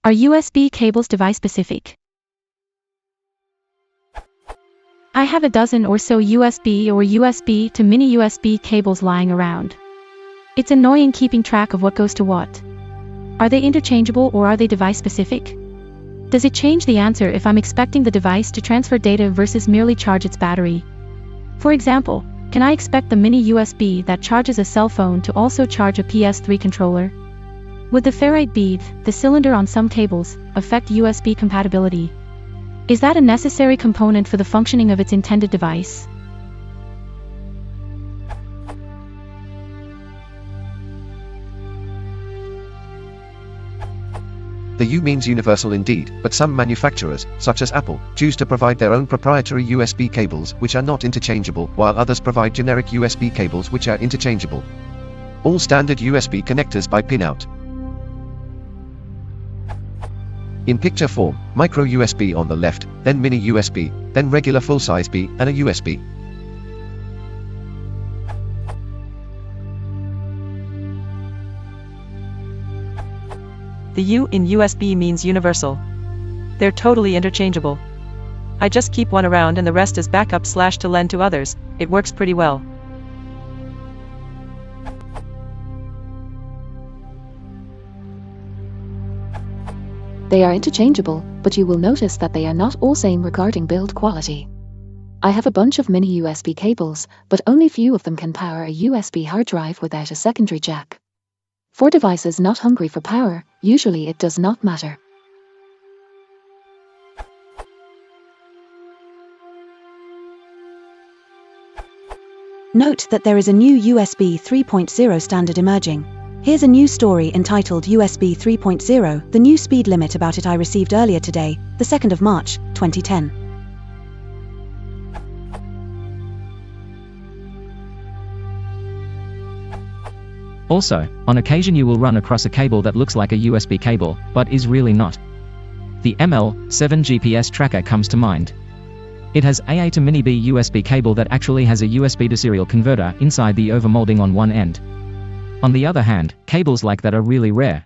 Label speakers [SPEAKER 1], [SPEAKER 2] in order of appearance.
[SPEAKER 1] Are USB cables device-specific? I have a dozen or so USB or USB to mini USB cables lying around. It's annoying keeping track of what goes to what. Are they interchangeable or are they device-specific? Does it change the answer if I'm expecting the device to transfer data versus merely charge its battery? For example, can I expect the mini USB that charges a cell phone to also charge a PS3 controller? Would the ferrite bead, the cylinder on some cables, affect USB compatibility? Is that a necessary component for the functioning of its intended device?
[SPEAKER 2] The U means universal indeed, but some manufacturers, such as Apple, choose to provide their own proprietary USB cables which are not interchangeable, while others provide generic USB cables which are interchangeable. All standard USB connectors by pinout. In picture form, micro USB on the left, then mini USB, then regular full-size B, and a USB.
[SPEAKER 3] The U in USB means universal. They're totally interchangeable. I just keep one around and the rest is backup / to lend to others. It works pretty well.
[SPEAKER 4] They are interchangeable, but you will notice that they are not all same regarding build quality. I have a bunch of mini USB cables, but only few of them can power a USB hard drive without a secondary jack. For devices not hungry for power, usually it does not matter.
[SPEAKER 5] Note that there is a new USB 3.0 standard emerging. Here's a news story entitled USB 3.0, the new speed limit about it I received earlier today, the 2nd of March, 2010.
[SPEAKER 6] Also, on occasion you will run across a cable that looks like a USB cable, but is really not. The ML7 GPS tracker comes to mind. It has AA to mini B USB cable that actually has a USB to serial converter inside the overmolding on one end. On the other hand, cables like that are really rare.